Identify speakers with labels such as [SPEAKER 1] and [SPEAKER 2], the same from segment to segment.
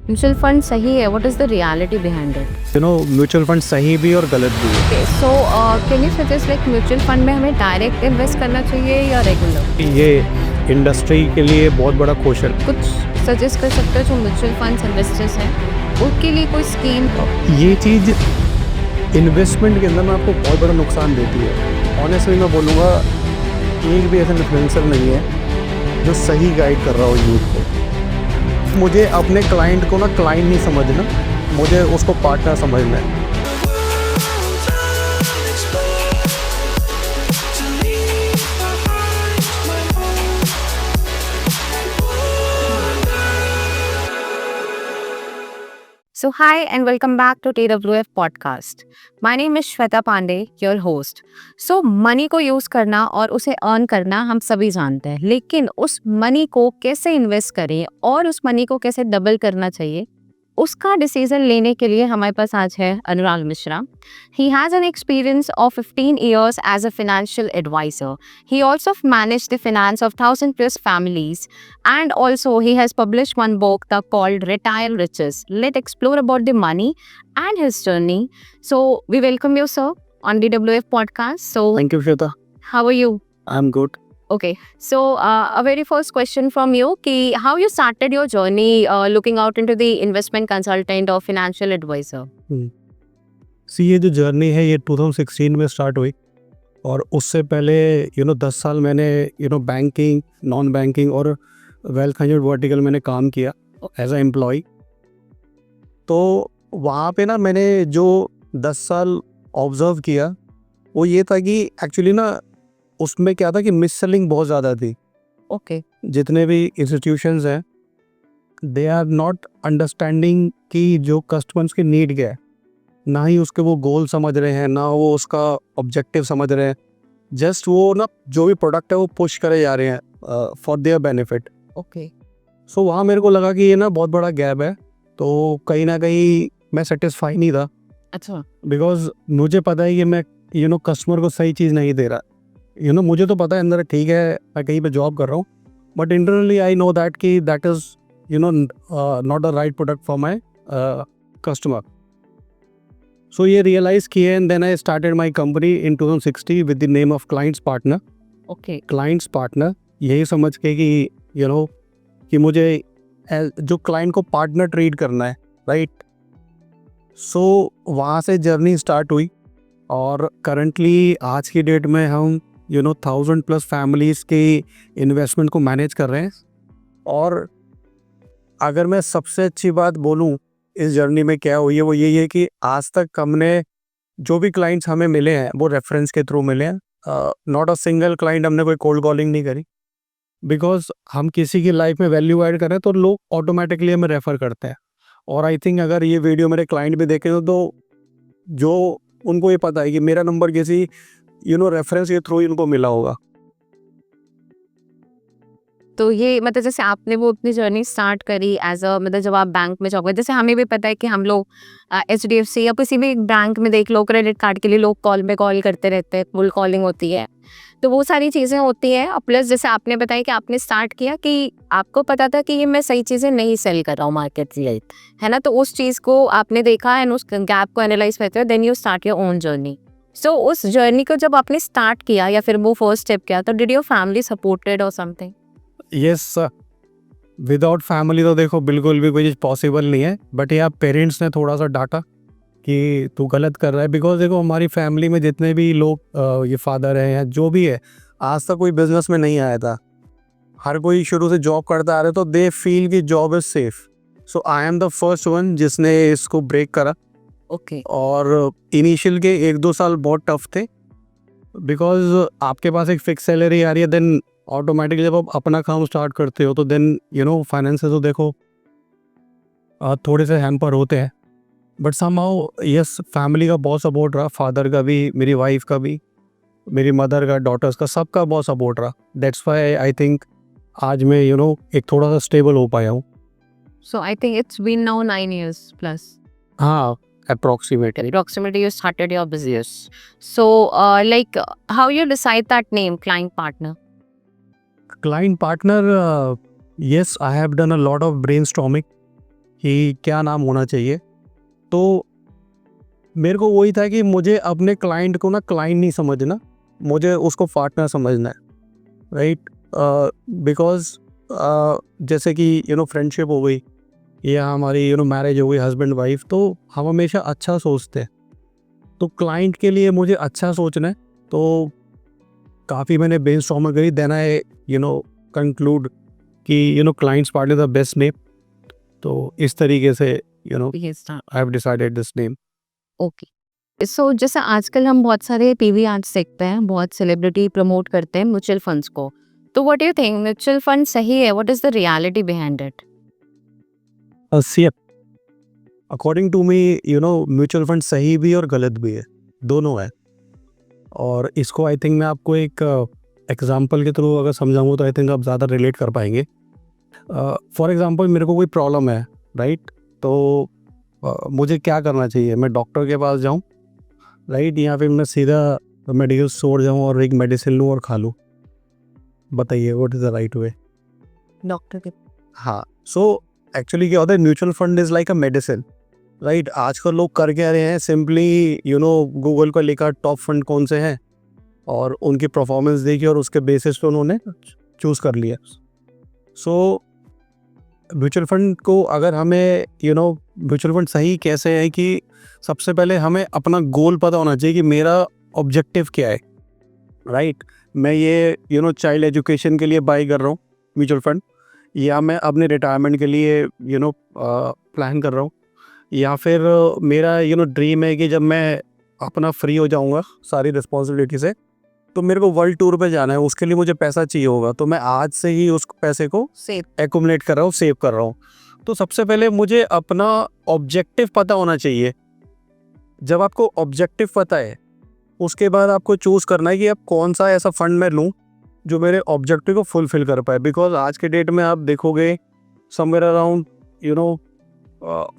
[SPEAKER 1] Mutual fund सही है, what is the reality behind it?
[SPEAKER 2] Mutual fund सही भी और गलत भी है।
[SPEAKER 1] Okay, so can you suggest like mutual fund में हमें डायरेक्ट इन्वेस्ट करना चाहिए या रेगुलर?
[SPEAKER 2] ये इंडस्ट्री के लिए बहुत बड़ा क्वेश्चन।
[SPEAKER 1] कुछ सजेस्ट कर सकते हो जो म्यूचुअल फंड्स इन्वेस्टर्स हैं उनके लिए कोई स्कीम?
[SPEAKER 2] ये चीज़ इन्वेस्टमेंट के अंदर में आपको बहुत बड़ा नुकसान देती है। ऑनेस्टली मैं बोलूँगा, एक भी ऐसा इन्फ्लुएंसर नहीं है जो सही गाइड कर रहा हो यूथ को। मुझे अपने क्लाइंट को ना क्लाइंट नहीं समझना, मुझे उसको पार्टनर समझना है।
[SPEAKER 1] So, hi and welcome back to TWF podcast. My name is Shweta Pandey, your host. So, money को यूज़ करना और उसे अर्न करना हम सभी जानते हैं, लेकिन उस मनी को कैसे इन्वेस्ट करें और उस मनी को कैसे डबल करना चाहिए, उसका डिसीजन लेने के लिए हमारे पास आज है अनुराग Mishra. He has an experience of 15 years as a financial advisor. He also managed the finance of 1,000 plus families, and also he has published one book called Retire Riches. Let's explore about the money and his journey. So we welcome you, sir, on DWF podcast. So
[SPEAKER 2] thank you Shweta.
[SPEAKER 1] how are you?
[SPEAKER 2] I am good.
[SPEAKER 1] Okay, so a very first question from you, कि how you started your journey looking out into the investment consultant or financial advisor?
[SPEAKER 2] ये जो journey है ये 2016 में start हुई, और उससे पहले 10 साल मैंने बैंकिंग, नॉन बैंकिंग और वेल्थ मैनेजमेंट वर्टिकल मैंने काम किया एज अ एम्प्लॉय। तो वहाँ पे ना मैंने जो 10 साल ऑब्जर्व किया वो ये था कि एक्चुअली ना उसमें क्या था कि मिस सेलिंग बहुत ज़्यादा थी।
[SPEAKER 1] Okay.
[SPEAKER 2] जितने भी इंस्टीट्यूशंस हैं, दे आर नॉट अंडरस्टैंडिंग कि जो कस्टमर्स की नीड क्या है, ना ही उसके वो गोल समझ रहे हैं, ना वो उसका ऑब्जेक्टिव समझ रहे हैं। जस्ट वो ना जो भी प्रोडक्ट है वो पुश करे जा रहे हैं फॉर देयर बेनिफिट।
[SPEAKER 1] Okay.
[SPEAKER 2] सो वहाँ मेरे को लगा कि ये ना बहुत बड़ा गैप है। तो कहीं ना कहीं मैं सेटिस्फाई नहीं था,
[SPEAKER 1] अच्छा.
[SPEAKER 2] बिकॉज मुझे पता है कि मैं कस्टमर को सही चीज़ नहीं दे रहा। मुझे तो पता है अंदर ठीक है मैं कहीं पे जॉब कर रहा हूँ, but internally I know that कि that is not the right product for my customer. So ये रियलाइज़ किए, and then I started my company in 2016 with the name of clients partner.
[SPEAKER 1] Okay.
[SPEAKER 2] Clients partner यही समझ के कि कि मुझे जो क्लाइंट को पार्टनर ट्रीट करना है, राइट। सो वहाँ से जर्नी स्टार्ट हुई, और करंटली आज की डेट में हम 1,000 प्लस फैमिलीज़ की इन्वेस्टमेंट को मैनेज कर रहे हैं। और अगर मैं सबसे अच्छी बात बोलूँ इस जर्नी में क्या हुई है, वो यही है कि आज तक हमने जो भी क्लाइंट्स हमें मिले हैं वो रेफरेंस के थ्रू मिले हैं। नॉट अ सिंगल क्लाइंट हमने कोई कोल्ड कॉलिंग नहीं करी, बिकॉज हम किसी की लाइफ में वैल्यू ऐड करें तो लोग ऑटोमेटिकली हमें रेफ़र करते हैं। और आई थिंक अगर ये वीडियो मेरे क्लाइंट भी देखें तो जो उनको ये पता है कि मेरा नंबर किसी रेफरेंस के थ्रू ही उनको मिला होगा।
[SPEAKER 1] तो ये मतलब जैसे आपने वो अपनी जर्नी स्टार्ट करी एज अ, मतलब जब आप बैंक में जॉब करते, जैसे हमें भी पता है कि हम लोग HDFC या किसी भी बैंक में देख लो, क्रेडिट कार्ड के लिए लोग कॉल पे कॉल करते रहते हैं, फुल कॉलिंग होती है, तो वो सारी चीज़ें होती हैं। और प्लस जैसे आपने बताया कि आपने स्टार्ट किया कि आपको पता था कि ये मैं सही चीज़ें नहीं सेल कर रहा हूँ मार्केट से, है ना, तो उस चीज़ को आपने देखा एंड उस गैप को एनालाइज करते हो, then you start your own journey. So उस जर्नी को जब आपने स्टार्ट किया या फिर वो फर्स्ट स्टेप किया, तो डिड योर फैमिली सपोर्टेड और समथिंग?
[SPEAKER 2] यस, विदाउट फैमिली तो देखो बिल्कुल भी कोई चीज़ पॉसिबल नहीं है, बट यहाँ पेरेंट्स ने थोड़ा सा डांटा कि तू गलत कर रहा है। बिकॉज देखो हमारी फैमिली में जितने भी लोग ये फादर हैं या जो भी है, आज तक कोई बिजनेस में नहीं आया था। हर कोई शुरू से जॉब करता आ रहा है, तो दे फील कि job is safe. So I am the first one जिसने इसको ब्रेक करा।
[SPEAKER 1] ओके.
[SPEAKER 2] और इनिशियल के 1-2 साल बहुत टफ थे, बिकॉज आपके पास एक फिक्स सैलरी आ रही है, देन ऑटोमेटिकली जब आप अपना काम स्टार्ट करते हो तो देन फाइनेंसेस तो देखो थोड़े से हैम्पर होते हैं। बट समहाउ यस, फैमिली का बहुत सपोर्ट रहा, फादर का भी, मेरी वाइफ का भी, मेरी मदर का, डॉटर्स का, सबका बहुत सपोर्ट रहा। दैट्स व्हाई आई थिंक आज मैं एक थोड़ा सा स्टेबल हो पाया हूँ।
[SPEAKER 1] So I think it's been now 9 years plus.
[SPEAKER 2] हाँ, approximately.
[SPEAKER 1] Approximately you started your business. So like how you decide that name, client partner?
[SPEAKER 2] Client partner, yes, I have done a lot of brainstorming कि क्या नाम होना चाहिए। तो मेरे को वही था कि मुझे अपने क्लाइंट को ना क्लाइंट नहीं समझना, मुझे उसको पार्टनर समझना है, राइट। बिकॉज जैसे कि फ्रेंडशिप हो गई या हमारी मैरिज हो गई, हस्बैंड वाइफ, तो हम हमेशा अच्छा सोचते हैं। तो क्लाइंट के लिए मुझे अच्छा सोचना है, तो काफ़ी मैंने ब्रेनस्टॉर्मिंग करी, देन आई कंक्लूड कि clients partner the best name. तो इस तरीके से I have decided this name.
[SPEAKER 1] Okay, so जैसे आजकल हम बहुत सारे पीवी एड्स देखते हैं, बहुत सेलिब्रिटी प्रमोट करते हैं म्यूचुअल फंड्स को, तो what do you think, mutual fund सही है? What is the reality behind it?
[SPEAKER 2] See according to me mutual fund सही भी और गलत भी है, दोनों है। और इसको आई थिंक मैं आपको एक एग्जांपल के थ्रू अगर समझाऊंगा तो आई थिंक आप ज़्यादा रिलेट कर पाएंगे। फॉर एग्जांपल मेरे को कोई प्रॉब्लम है, राइट, तो मुझे क्या करना चाहिए? मैं डॉक्टर के पास जाऊं, राइट, या फिर मैं सीधा मेडिकल स्टोर जाऊं और एक मेडिसिन लूं और खा लूं? बताइए what is the right way?
[SPEAKER 1] Doctor के
[SPEAKER 2] हाँ, सो एक्चुअली क्या होता है, mutual fund is like a medicine, right. आजकल लोग कर क्या रहे हैं, सिंपली गूगल पर लिखा टॉप फंड कौन से हैं और उनकी परफॉर्मेंस देखी और उसके बेसिस पे उन्होंने चूज़ कर लिया। सो म्यूचुअल फंड को अगर हमें म्यूचुअल फंड सही कैसे है कि सबसे पहले हमें अपना गोल पता होना चाहिए कि मेरा ऑब्जेक्टिव क्या है, राइट। मैं ये चाइल्ड एजुकेशन के लिए बाई कर रहा हूँ म्यूचुअल फंड, या मैं अपने रिटायरमेंट के लिए प्लान कर रहा हूँ, या फिर मेरा ड्रीम है कि जब मैं अपना फ्री हो जाऊँगा सारी रिस्पॉन्सिबिलिटी से तो मेरे को वर्ल्ड टूर पे जाना है, उसके लिए मुझे पैसा चाहिए होगा, तो मैं आज से ही उस पैसे को
[SPEAKER 1] सेफ
[SPEAKER 2] एक्यूमुलेट कर रहा हूँ, सेव कर रहा हूँ। तो सबसे पहले मुझे अपना ऑब्जेक्टिव पता होना चाहिए। जब आपको ऑब्जेक्टिव पता है उसके बाद आपको चूज़ करना है कि अब कौन सा ऐसा फंड मैं लूँ जो मेरे ऑब्जेक्टिव को फुलफिल कर पाए। बिकॉज आज के डेट में आप देखोगे समवेयर अराउंड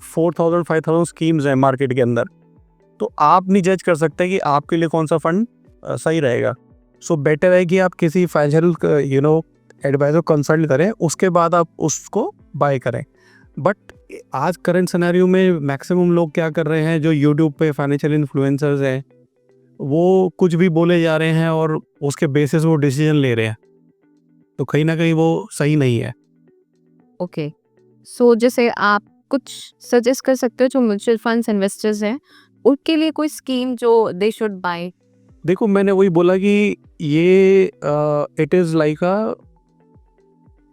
[SPEAKER 2] 4,000-5,000 स्कीम्स हैं मार्केट के अंदर, तो आप नहीं जज कर सकते कि आपके लिए कौन सा फंड सही रहेगा। सो बेटर है कि आप किसी फाइनेंशियल एडवाइजर कंसल्ट करें, उसके बाद आप उसको बाय करें। बट आज करंट सिनेरियो में मैक्सिमम लोग क्या कर रहे हैं, जो यूट्यूब पे फाइनेंशियल इन्फ्लुएंसर्स हैं वो कुछ भी बोले जा रहे हैं और उसके बेसिस वो डिसीजन ले रहे हैं, तो कहीं ना कहीं वो सही नहीं है।
[SPEAKER 1] ओके, सो जैसे आप कुछ सजेस्ट कर सकते हो जो म्यूचुअल फंड्स इन्वेस्टर्स हैं उनके लिए कोई स्कीम जो दे शुड बाय?
[SPEAKER 2] देखो मैंने वही बोला कि ये इट इज़ लाइक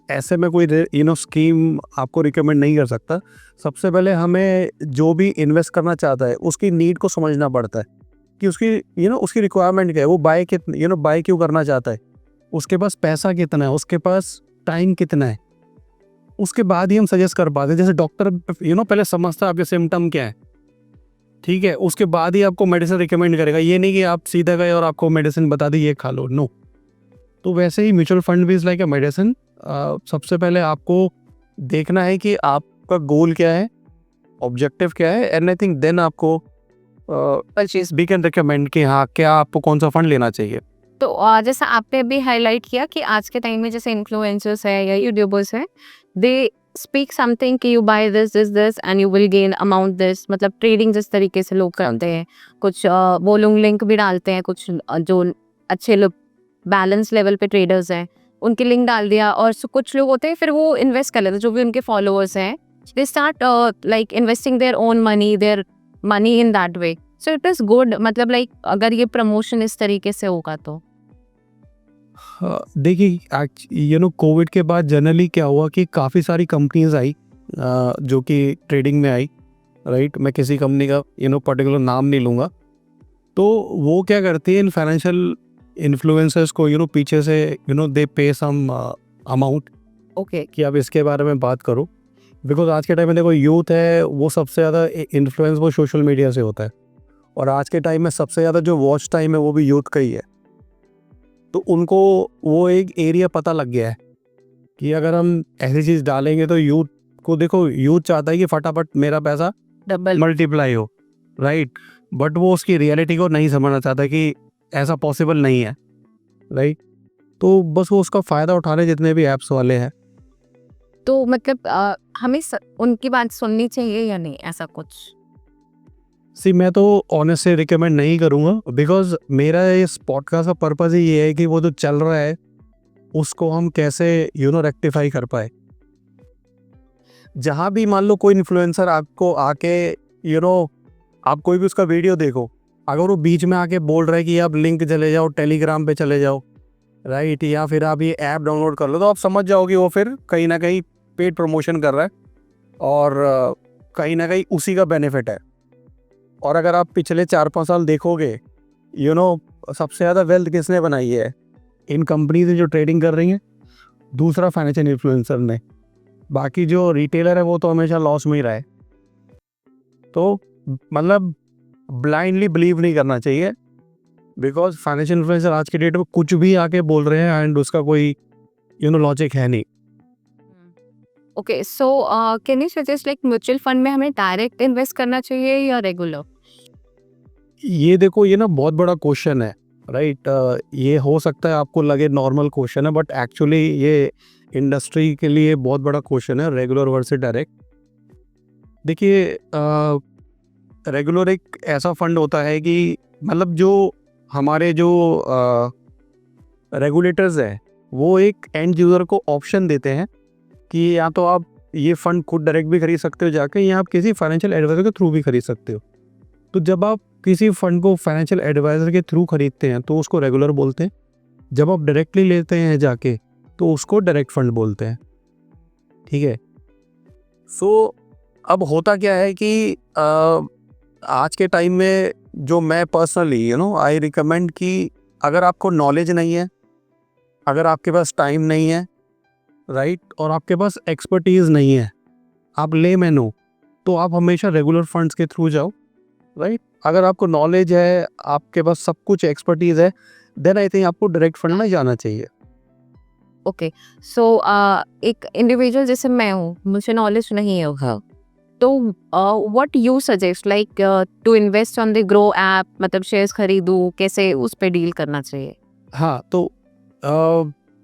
[SPEAKER 2] ऐसे में कोई स्कीम आपको रिकमेंड नहीं कर सकता। सबसे पहले हमें जो भी इन्वेस्ट करना चाहता है उसकी नीड को समझना पड़ता है कि उसकी उसकी रिक्वायरमेंट क्या है, वो बाय क्यों करना चाहता है, उसके पास पैसा कितना है, उसके पास टाइम कितना है, उसके बाद ही हम सजेस्ट कर पाते हैं। जैसे डॉक्टर पहले समझता है आपके सिम्टम क्या है, ठीक है, उसके बाद ही आपको मेडिसिन रिकमेंड करेगा। ये नहीं कि आप सीधा गए और आपको मेडिसिन बता दी ये खा लो, नो। तो वैसे ही म्यूचुअल फंड भी इज़ लाइक अ मेडिसिन। सबसे पहले आपको देखना है कि आपका गोल क्या है, ऑब्जेक्टिव क्या है, एंड आई थिंक देन आपको परचेज वी कैन रिकमेंड कि हाँ क्या आपको कौन सा फंड लेना चाहिए।
[SPEAKER 1] तो जैसा आपने अभी हाईलाइट किया कि आज के टाइम में जैसे इन्फ्लुएंसर्स है या यूट्यूबर्स है, दे स्पीक समथिंग कि you buy this and you will gain amount this, मतलब ट्रेडिंग जिस तरीके से लोग करते हैं, कुछ वो लोग लिंक भी डालते हैं, कुछ जो अच्छे लोग बैलेंस लेवल पे ट्रेडर्स हैं उनके लिंक डाल दिया, और कुछ लोग होते हैं फिर वो इन्वेस्ट कर लेते हैं, जो भी उनके फॉलोअर्स हैं, they start like investing their money in that way. So it is good, मतलब लाइक अगर ये प्रमोशन इस तरीके से होगा तो।
[SPEAKER 2] देखिए कोविड के बाद जनरली क्या हुआ कि काफ़ी सारी कंपनीज आई जो कि ट्रेडिंग में आई, राइट। मैं किसी कंपनी का पर्टिकुलर नाम नहीं लूँगा। तो वो क्या करती है, इन फाइनेंशियल इन्फ्लुएंसर्स को पीछे से दे पे सम अमाउंट
[SPEAKER 1] ओके,
[SPEAKER 2] कि आप इसके बारे में बात करो। बिकॉज आज के टाइम में देखो यूथ है वो सबसे ज़्यादा इन्फ्लुएंस वो सोशल मीडिया से होता है, और आज के टाइम में सबसे ज़्यादा जो वॉच टाइम है वो भी यूथ का ही है। तो उनको वो एक एरिया पता लग गया है कि अगर हम ऐसी चीज़ डालेंगे तो यूथ को, देखो यूथ चाहता है कि फटाफट मेरा पैसा
[SPEAKER 1] डबल।
[SPEAKER 2] मल्टीप्लाई हो, राइट। बट वो उसकी रियलिटी को नहीं समझना चाहता कि ऐसा पॉसिबल नहीं है, राइट। तो बस वो उसका फ़ायदा उठा रहे जितने भी ऐप्स वाले हैं।
[SPEAKER 1] तो मतलब हमें उनकी बात सुननी चाहिए या नहीं, ऐसा कुछ?
[SPEAKER 2] सी मैं तो ऑनेस्ट से रिकमेंड नहीं करूँगा, बिकॉज मेरा इस पॉडकास्ट का पर्पज़ ही ये है कि वो जो चल रहा है उसको हम कैसे रेक्टिफाई कर पाए। जहाँ भी मान लो कोई इन्फ्लुएंसर आपको आके आप कोई भी उसका वीडियो देखो, अगर वो बीच में आके बोल रहा है कि आप लिंक चले जाओ, टेलीग्राम पे चले जाओ, राइट, या फिर आप ये ऐप डाउनलोड कर लो, तो आप समझ जाओगे वो फिर कहीं ना कहीं पेड प्रमोशन कर रहा है और कहीं ना कहीं उसी का बेनिफिट है। और अगर आप पिछले 4-5 साल देखोगे, सबसे ज़्यादा वेल्थ किसने बनाई है? इन कंपनीज जो ट्रेडिंग कर रही हैं, दूसरा फाइनेंशियल इन्फ्लुएंसर ने। बाकी जो रिटेलर है वो तो हमेशा लॉस में ही रहा है। तो मतलब ब्लाइंडली बिलीव नहीं करना चाहिए, बिकॉज फाइनेंशियल इन्फ्लुएंसर आज के डेट में कुछ भी आके बोल रहे हैं एंड उसका कोई लॉजिक है नहीं।
[SPEAKER 1] Okay, so can you suggest like mutual fund में हमें डायरेक्ट इन्वेस्ट करना चाहिए या रेगुलर?
[SPEAKER 2] ये देखो, ये ना बहुत बड़ा क्वेश्चन है, राइट। ये हो सकता है आपको लगे नॉर्मल क्वेश्चन है, बट एक्चुअली ये इंडस्ट्री के लिए बहुत बड़ा क्वेश्चन है, रेगुलर वर्सेस डायरेक्ट। देखिए, रेगुलर एक ऐसा फंड होता है कि मतलब जो हमारे जो रेगुलेटर्स हैं वो एक एंड यूज़र को ऑप्शन देते हैं कि या तो आप ये फ़ंड खुद डायरेक्ट भी खरीद सकते हो जाके, या आप किसी फाइनेंशियल एडवाइज़र के थ्रू भी खरीद सकते हो। तो जब आप किसी फ़ंड को फाइनेंशियल एडवाइज़र के थ्रू खरीदते हैं तो उसको रेगुलर बोलते हैं। जब आप डायरेक्टली लेते हैं जाके तो उसको डायरेक्ट फंड बोलते हैं, ठीक है। सो अब होता क्या है कि आज के टाइम में जो मैं पर्सनली आई रिकमेंड कि अगर आपको नॉलेज नहीं है, अगर आपके पास टाइम नहीं है, राइट, और आपके पास एक्सपर्टीज़ नहीं है, आप लेमैन हो, तो आप हमेशा रेगुलर फंड्स के थ्रू जाओ, राइट। अगर आपको नॉलेज है, आपके पास सब कुछ एक्सपर्टीज़ है, देन आई थिंक आपको डायरेक्ट फंड में जाना चाहिए।
[SPEAKER 1] ओके, सो एक इंडिविजुअल जैसे मैं हूँ, मुझे नॉलेज नहीं है होगा, तो what you suggest like to invest on the Groww app, मतलब शेयर्स खरीदूं, कैसे उस पे डील करना चाहिए?
[SPEAKER 2] हाँ, तो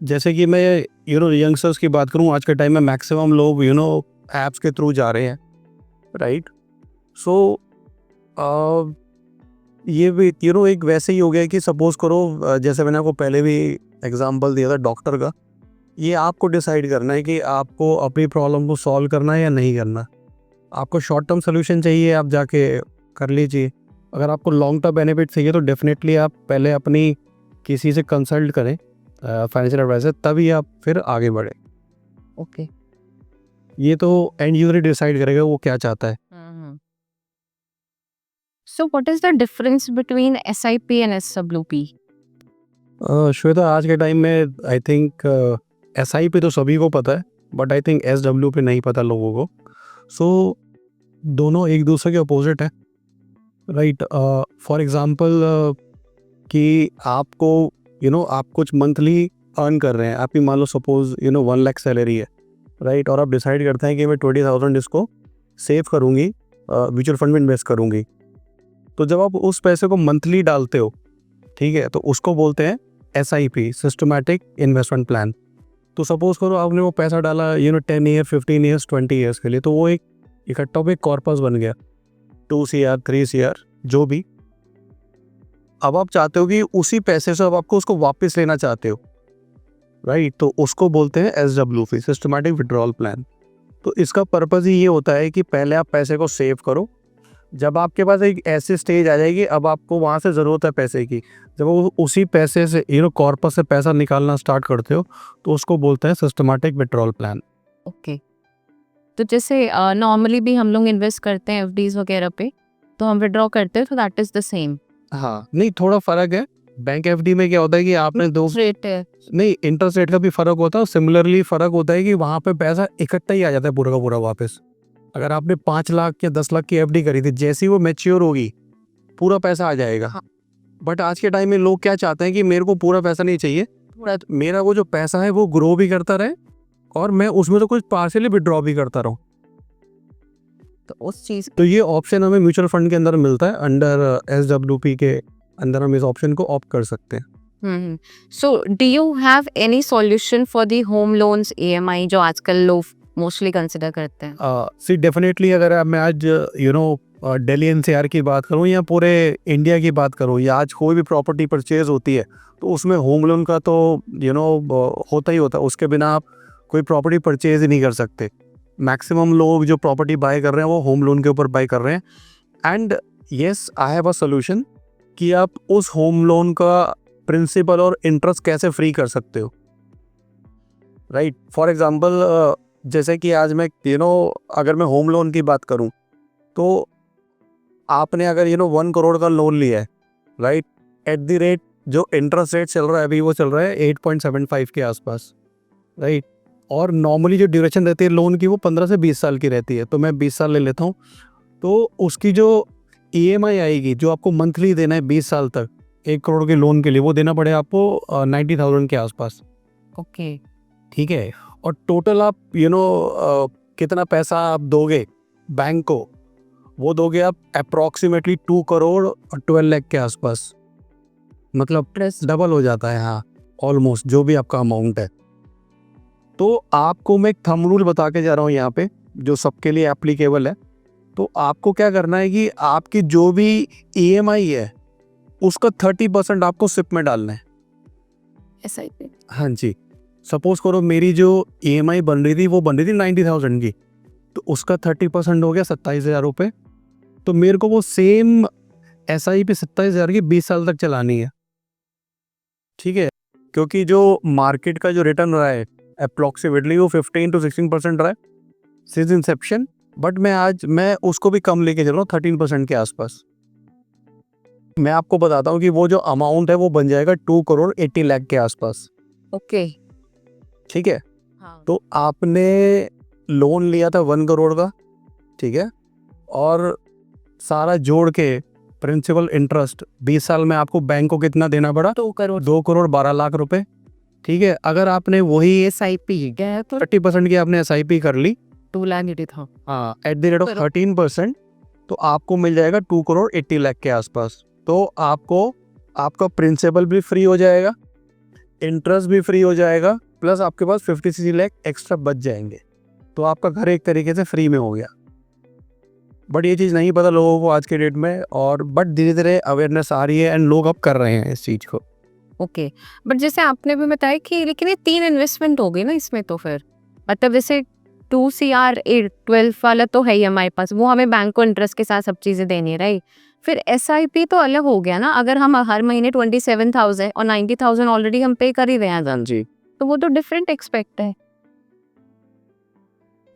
[SPEAKER 2] जैसे कि मैं यंगस्टर्स की बात करूँ, आज के टाइम में मैक्सिमम लोग ऐप्स के थ्रू जा रहे हैं, राइट। सो ये भी एक वैसे ही हो गया कि सपोज करो, जैसे मैंने आपको पहले भी एग्जांपल दिया था डॉक्टर का, ये आपको डिसाइड करना है कि आपको अपनी प्रॉब्लम को सॉल्व करना है या नहीं करना। आपको शॉर्ट टर्म सोल्यूशन चाहिए, आप जाके कर लीजिए। अगर आपको लॉन्ग टर्म बेनिफिट चाहिए तो डेफिनेटली आप पहले अपनी किसी से कंसल्ट करें, फाइनेंशियल एडवाइजर, तभी आप फिर आगे बढ़े।
[SPEAKER 1] ओके,
[SPEAKER 2] ये तो एंड यूजर डिसाइड करेगा वो क्या चाहता है।
[SPEAKER 1] So what is the difference between SIP and SWP?
[SPEAKER 2] Shweta, आज के टाइम में आई थिंक SIP तो सभी को पता है, बट आई थिंक SWP नहीं पता लोगों को। सो दोनों एक दूसरे के अपोजिट है, राइट। फॉर एग्जांपल कि आपको आप कुछ मंथली अर्न कर रहे हैं, आपकी मान लो सपोज 1 लाख सैलरी है, राइट, और आप डिसाइड करते हैं कि मैं 20,000 इसको सेव करूँगी, म्यूचुअल फंड में इन्वेस्ट करूँगी। तो जब आप उस पैसे को मंथली डालते हो, ठीक है, तो उसको बोलते हैं SIP, सिस्टमैटिक इन्वेस्टमेंट प्लान। तो सपोज करो आपने वो पैसा डाला 10 ईयर, 15 ईयर्स, 20 ईयर्स के लिए, तो वो एक इकट्ठा एक कॉर्पस बन गया, 2 CR, 3 CR, जो भी। अब आप चाहते हो कि उसी पैसे से अब आपको उसको वापस लेना चाहते हो, राइट, तो उसको बोलते हैं SWP, सिस्टमैटिक विड्रॉल प्लान। तो इसका पर्पज़ ही ये होता है कि पहले आप पैसे को सेव करो, जब आपके पास एक ऐसी स्टेज आ जाएगी, अब आपको वहाँ से ज़रूरत है पैसे की, जब वो उसी पैसे से कॉर्पस से पैसा निकालना स्टार्ट करते हो, तो उसको बोलते हैं सिस्टमैटिक विड्रॉल प्लान।
[SPEAKER 1] ओके, तो जैसे नॉर्मली भी हम लोग इन्वेस्ट करते हैं एफडीज वगैरह पे, तो हम विड्रॉ करते हैं, तो दैट इज द सेम?
[SPEAKER 2] हाँ, नहीं, थोड़ा फ़र्क है। बैंक FD में क्या होता है कि आपने दो
[SPEAKER 1] रेट है।
[SPEAKER 2] नहीं, इंटरेस्ट रेट का भी फ़र्क होता है, और सिमिलरली फ़र्क होता है कि वहाँ पे पैसा इकट्ठा ही आ जाता है पूरा का पूरा वापस। अगर आपने 5 लाख या 10 लाख की FD करी थी, जैसे ही वो मैच्योर होगी पूरा पैसा आ जाएगा।
[SPEAKER 1] हाँ।
[SPEAKER 2] बट आज के टाइम में लोग क्या चाहते हैं कि मेरे को पूरा पैसा नहीं चाहिए, मेरा वो जो पैसा है वो ग्रो भी करता रहे, और मैं उसमें तो कुछ पार्शियली विड्रॉ भी करता रहूँ।
[SPEAKER 1] तो उस चीज
[SPEAKER 2] तो ये ऑप्शन हमें म्यूचुअल फंड के अंदर मिलता है, अंडर SWP के अंदर हम इस ऑप्शन को ऑप्ट कर सकते हैं।
[SPEAKER 1] So do you have any solution for the home loans EMI जो आजकल लोग मोस्टली कंसिडर करते हैं?
[SPEAKER 2] सी डेफिनेटली अगर मैं आज दिल्ली एनसीआर की बात करूं या पूरे इंडिया की बात करूं या आज कोई भी प्रॉपर्टी परचेज होती है तो उसमें होम लोन का तो होता ही होता है। उसके बिना आप कोई प्रॉपर्टी परचेज ही नहीं कर सकते। मैक्सिमम लोग जो प्रॉपर्टी बाय कर रहे हैं वो होम लोन के ऊपर बाय कर रहे हैं। And yes, I have a solution कि आप उस होम लोन का प्रिंसिपल और इंटरेस्ट कैसे फ्री कर सकते हो। राइट, फॉर एग्जांपल जैसे कि आज मैं अगर मैं होम लोन की बात करूं तो आपने अगर 1 करोड़ का लोन लिया है, राइट, एट द रेट जो इंटरेस्ट रेट चल रहा है अभी वो चल रहा है 8.75 के आसपास, राइट। और नॉर्मली जो ड्यूरेशन रहती है लोन की वो 15 से 20 साल की रहती है, तो मैं 20 साल ले लेता हूँ। तो उसकी जो EMI आएगी जो आपको मंथली देना है 20 साल तक 1 करोड़ के लोन के लिए, वो देना पड़ेगा आपको 90,000 के आसपास।
[SPEAKER 1] ओके।
[SPEAKER 2] ठीक है, और टोटल आप कितना पैसा आप दोगे बैंक को, वो दोगे आप अप्रॉक्सीमेटली 2 करोड़ और 12 लाख के आसपास। मतलब डबल हो जाता है, हाँ, ऑलमोस्ट जो भी आपका अमाउंट है। तो आपको मैं एक थंब रूल बता के जा रहा हूँ यहाँ पे जो सबके लिए एप्लीकेबल है। तो आपको क्या करना है कि आपकी जो भी EMI है उसका 30% आपको सिप में डालना है।
[SPEAKER 1] SIP?
[SPEAKER 2] हाँ जी, सपोज करो मेरी जो EMI बन रही थी वो बन रही थी 90,000 की, तो उसका 30% हो गया 27,000 रुपये। तो मेरे को वो सेम SIP 27,000 की 20 साल तक चलानी है। ठीक है, क्योंकि जो मार्केट का जो रिटर्न रहा है अप्रॉक्सीमेटली वो 15 to 16% रहा है सिंस इंसेप्शन। बट मैं उसको भी कम लेके चल रहा हूँ 13% के आसपास। मैं आपको बताता हूँ कि वो जो अमाउंट है वो बन जाएगा 2 करोड़ 80 लाख के आसपास।
[SPEAKER 1] ओके।
[SPEAKER 2] ठीक है,
[SPEAKER 1] हाँ।
[SPEAKER 2] तो आपने लोन लिया था 1 करोड़ का, ठीक है, और सारा जोड़ के प्रिंसिपल इंटरेस्ट 20 साल में आपको बैंक को कितना देना पड़ा?
[SPEAKER 1] 2 करोड़।
[SPEAKER 2] 2 करोड़ 12 लाख रुपए। ठीक है, अगर आपने वही
[SPEAKER 1] SIP क्या है तो
[SPEAKER 2] 30% की आपने SIP कर ली,
[SPEAKER 1] 2 लाख ही था।
[SPEAKER 2] हाँ, एट द रेट ऑफ 13%, तो आपको मिल जाएगा 2 करोड़ 80 लाख के आसपास। तो आपका प्रिंसिपल भी फ्री हो जाएगा, इंटरेस्ट भी फ्री हो जाएगा, प्लस आपके पास 56 लाख एक्स्ट्रा बच जाएंगे। तो आपका घर एक तरीके से फ्री में हो गया। बट ये चीज़ नहीं पता लोगों को आज के डेट में, और बट धीरे धीरे अवेयरनेस आ रही है एंड लोग अब कर रहे हैं इस चीज़ को।
[SPEAKER 1] ओके। बट जैसे आपने भी बताया कि लेकिन ये 3 इन्वेस्टमेंट हो गई ना इसमें, तो फिर मतलब जैसे 2 CR 12 वाला तो है ही हमारे पास, वो हमें बैंक को इंटरेस्ट के साथ सब चीज़ें देनी है, राइट। फिर SIP तो अलग हो गया ना, अगर हम हर महीने 27,000 और 90,000 ऑलरेडी हम पे कर ही रहे हैं
[SPEAKER 2] जी,
[SPEAKER 1] तो वो तो डिफरेंट एक्सपेक्ट है।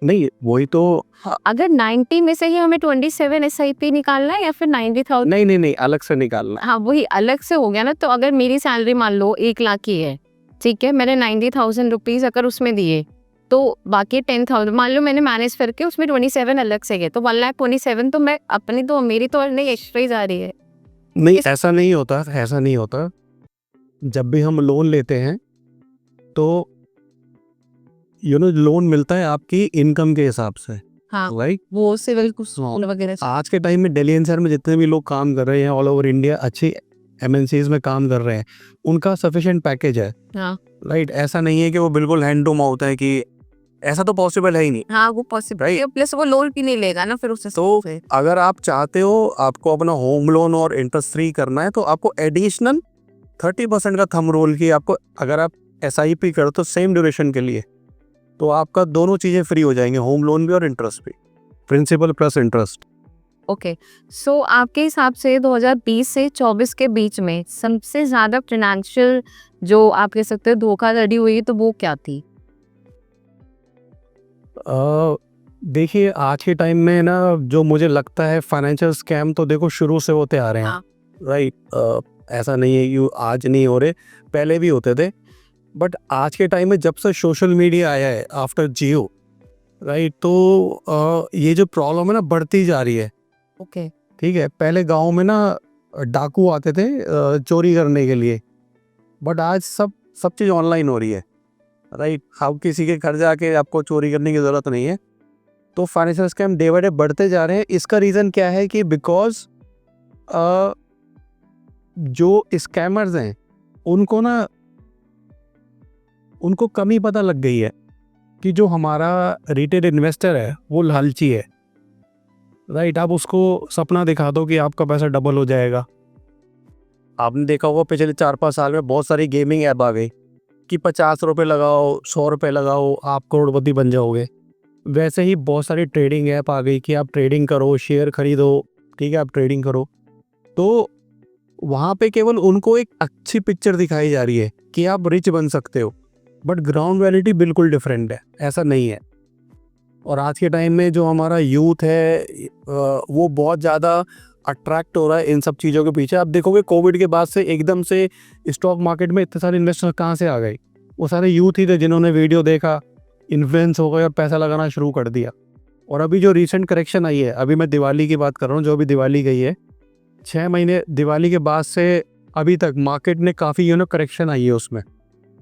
[SPEAKER 2] नहीं वही तो,
[SPEAKER 1] अगर 90 में से ही हमें 27 SIP निकालना है या फिर 90,000?
[SPEAKER 2] नहीं अलग से निकालना है।
[SPEAKER 1] हाँ, वही अलग से हो गया ना। तो अगर मेरी सैलरी मान लो 1 लाख की है, ठीक है, मैंने 90,000 रुपीज अगर उसमें दिए तो बाकी 10,000 मान लो मैंने मैनेज करके उसमें 27 अलग से गए, तो 1,27,000 तो मैं अपनी तो मेरी तो नहीं एक्स्ट्रा ही जा रही है।
[SPEAKER 2] नहीं, ऐसा नहीं होता, ऐसा नहीं होता। जब भी हम लोन लेते हैं तो लोन मिलता है आपकी इनकम के हिसाब से,
[SPEAKER 1] हाँ,
[SPEAKER 2] राइट।
[SPEAKER 1] वो सिविल कुछ वगैरह से।
[SPEAKER 2] आज के टाइम में दिल्ली एनसीआर में जितने भी लोग काम कर रहे हैं ऑल ओवर इंडिया, अच्छी MNCs में काम कर रहे हैं, उनका सफिशिएंट पैकेज है,
[SPEAKER 1] हाँ,
[SPEAKER 2] राइट। ऐसा नहीं है कि वो बिल्कुल हैंड टू माउथ है, कि ऐसा तो पॉसिबल है ही नहीं।
[SPEAKER 1] हाँ, वो पॉसिबल है, प्लस वो लोन भी नहीं लेगा ना फिर उससे।
[SPEAKER 2] तो अगर आप चाहते हो आपको अपना होम लोन और इंटरेस्ट फ्री करना है तो आपको एडिशनल 30% का थंब रूल की आपको, अगर आप SIP करो तो सेम ड्यूरेशन के लिए, तो आपका दोनों चीज़ें फ्री हो जाएंगे, होम लोन भी और इंटरेस्ट भी, प्रिंसिपल प्लस इंटरेस्ट।
[SPEAKER 1] ओके। सो आपके हिसाब से 2020 से 24 के बीच में सबसे ज्यादा फाइनेंशियल जो आप कह सकते हो धोखाधड़ी हुई तो वो क्या थी?
[SPEAKER 2] देखिए आज के टाइम में ना जो मुझे लगता है फाइनेंशियल स्कैम तो देखो शुरू से होते आ रहे हैं,
[SPEAKER 1] हाँ।
[SPEAKER 2] राइट। ऐसा नहीं है कि आज नहीं हो रहे, पहले भी होते थे। बट आज के टाइम में जब से सोशल मीडिया आया है आफ्टर जियो, राइट, तो ये जो प्रॉब्लम है ना बढ़ती जा रही है।
[SPEAKER 1] ओके।
[SPEAKER 2] ठीक है, पहले गांव में ना डाकू आते थे चोरी करने के लिए, बट आज सब चीज़ ऑनलाइन हो रही है, राइट। आप किसी के घर जाके आपको चोरी करने की ज़रूरत नहीं है। तो financial scam day by day बढ़ते जा रहे हैं। इसका रीज़न क्या है कि बिकॉज जो स्कैमर्स हैं उनको कमी पता लग गई है कि जो हमारा रिटेल इन्वेस्टर है वो लालची है, राइट। आप उसको सपना दिखा दो कि आपका पैसा डबल हो जाएगा। आपने देखा होगा पिछले 4-5 साल में बहुत सारी गेमिंग ऐप आ गई कि 50 रुपये लगाओ, 100 रुपये लगाओ, आप करोड़पति बन जाओगे। वैसे ही बहुत सारी ट्रेडिंग ऐप आ गई कि आप ट्रेडिंग करो, शेयर खरीदो, ठीक है, आप ट्रेडिंग करो। तो वहाँ पे केवल उनको एक अच्छी पिक्चर दिखाई जा रही है कि आप रिच बन सकते हो, बट ग्राउंड रियलिटी बिल्कुल डिफरेंट है, ऐसा नहीं है। और आज के टाइम में जो हमारा यूथ है वो बहुत ज़्यादा अट्रैक्ट हो रहा है इन सब चीज़ों के पीछे। आप देखोगे कोविड के बाद से एकदम से स्टॉक मार्केट में इतने सारे इन्वेस्टर कहाँ से आ गए? वो सारे यूथ ही थे जिन्होंने वीडियो देखा, इन्फ्लुएंस हो गए और पैसा लगाना शुरू कर दिया। और अभी जो रिसेंट करेक्शन आई है, अभी मैं दिवाली की बात कर रहा हूँ, जो अभी दिवाली गई है, 6 महीने दिवाली के बाद से अभी तक मार्केट ने काफ़ी करेक्शन आई है, उसमें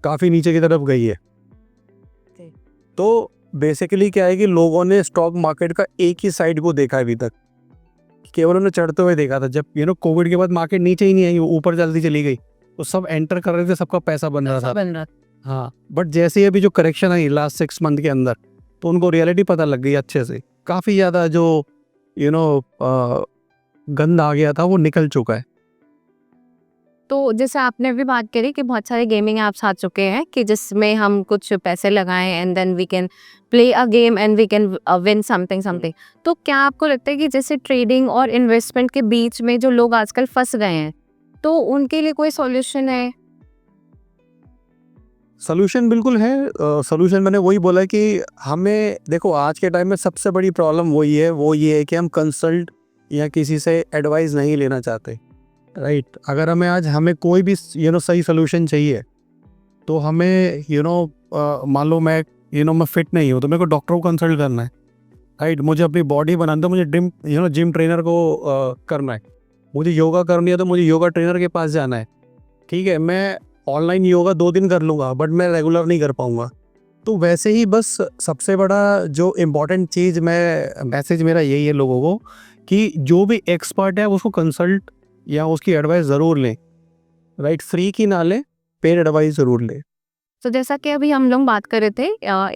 [SPEAKER 2] काफ़ी नीचे की तरफ गई है। तो बेसिकली क्या है कि लोगों ने स्टॉक मार्केट का एक ही साइड को देखा अभी तक, केवल उन्होंने चढ़ते हुए देखा था। जब कोविड के बाद मार्केट नीचे ही नहीं आई, ऊपर जल्दी चली गई, तो सब एंटर कर रहे थे, सबका पैसा बन रहा था। हाँ, बट जैसे ही अभी जो करेक्शन आई लास्ट 6 मंथ के अंदर, तो उनको रियलिटी पता लग गई अच्छे से। काफ़ी ज़्यादा जो गंद आ गया था वो निकल चुका है।
[SPEAKER 1] तो जैसे आपने भी बात करी कि बहुत सारे गेमिंग ऐप्स आ चुके हैं कि जिसमें हम कुछ पैसे लगाएं and then we can play a game and we can win something. तो क्या आपको लगता है कि जैसे ट्रेडिंग और इन्वेस्टमेंट के बीच में जो लोग आजकल फंस गए हैं, तो उनके लिए कोई सॉल्यूशन है?
[SPEAKER 2] सोल्यूशन बिल्कुल है। सोल्यूशन मैंने वही बोला कि हमें देखो, आज के टाइम में सबसे बड़ी प्रॉब्लम वो ये है कि हम कंसल्ट या किसी से एडवाइस नहीं लेना चाहते, राइट। अगर हमें कोई भी सही सोल्यूशन चाहिए, तो हमें मान लो मैं फिट नहीं हूँ, तो मेरे को डॉक्टर को कंसल्ट करना है, राइट। मुझे अपनी बॉडी बनाना, तो मुझे जिम ट्रेनर को करना है। मुझे योगा करनी है, तो मुझे योगा ट्रेनर के पास जाना है, ठीक है। मैं ऑनलाइन योगा 2 दिन कर लूँगा, बट मैं रेगुलर नहीं कर पाऊँगा। तो वैसे ही बस सबसे बड़ा जो इम्पोर्टेंट चीज़ मैसेज मेरा यही है लोगों को, कि जो भी एक्सपर्ट है उसको कंसल्ट या उसकी एडवाइस ज़रूर लें, राइट। फ्री की ना लें, पेड एडवाइस ज़रूर लें।
[SPEAKER 1] तो जैसा कि अभी हम लोग बात कर रहे थे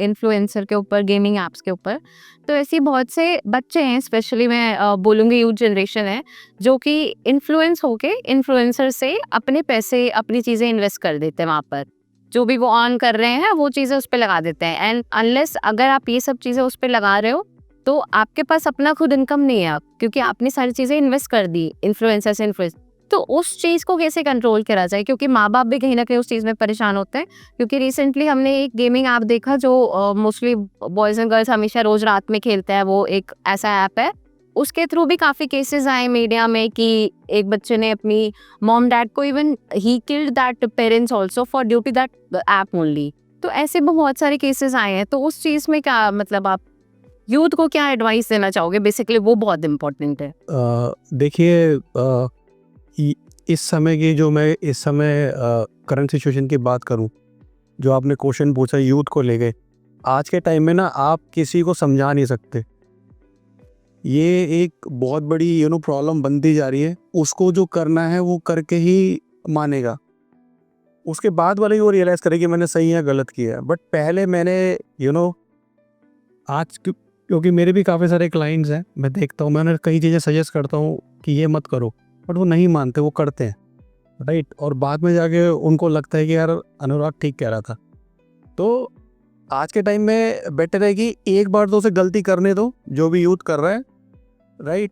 [SPEAKER 1] इन्फ्लुएंसर के ऊपर, गेमिंग ऐप्स के ऊपर, तो ऐसे बहुत से बच्चे हैं, स्पेशली मैं बोलूँगी यूथ जनरेशन है, जो कि इन्फ्लुएंस होके इन्फ्लुएंसर से अपने पैसे, अपनी चीज़ें इन्वेस्ट कर देते हैं वहाँ पर। जो भी वो अर्न कर रहे हैं वो चीज़ें उस पे लगा देते हैं, एंड अनलेस अगर आप ये सब चीज़ें उस पे लगा रहे हो, तो आपके पास अपना खुद इनकम नहीं है, क्योंकि आपने सारी चीज़ें इन्वेस्ट कर दी इन्फ्लुएंसर से इन्फ्लुएंस। तो उस चीज़ को कैसे कंट्रोल करा जाए? क्योंकि माँ-बाप भी कहीं न कहीं उस चीज़ में परेशान होते हैं। क्योंकि रिसेंटली हमने एक गेमिंग ऐप देखा जो मोस्टली बॉयज़ एंड गर्ल्स हमेशा रोज़ रात में खेलते हैं, वो एक ऐसा ऐप है। उसके थ्रू भी काफ़ी केसेज़ आए मीडिया में कि एक बच्चे ने अपनी मॉम-डैड को, even he killed that parents also for due to that app only. तो ऐसे बहुत सारे केसेज़ आए हैं। तो उस चीज़ में क्या मतलब आप यूथ को क्या एडवाइस देना चाहोगे? बेसिकली वो बहुत इम्पोर्टेंट है।
[SPEAKER 2] देखिए, इस समय की जो मैं इस समय करंट सिचुएशन की बात करूं, जो आपने क्वेश्चन पूछा यूथ को लेके, आज के टाइम में ना आप किसी को समझा नहीं सकते। ये एक बहुत बड़ी प्रॉब्लम बनती जा रही है। उसको जो करना है वो करके ही मानेगा, उसके बाद वाले ही वो रियलाइज़ करे कि मैंने सही या गलत किया। बट पहले मैंने क्योंकि मेरे भी काफ़ी सारे क्लाइंट्स हैं, मैं देखता हूँ, मैंने कई चीज़ें सजेस्ट करता हूँ कि ये मत करो, बट वो नहीं मानते, वो करते हैं, राइट। और बाद में जाके उनको लगता है कि यार अनुराग ठीक कह रहा था। तो आज के टाइम में बेटर है कि एक बार तो उसे गलती करने दो, जो भी यूथ कर रहा है, right.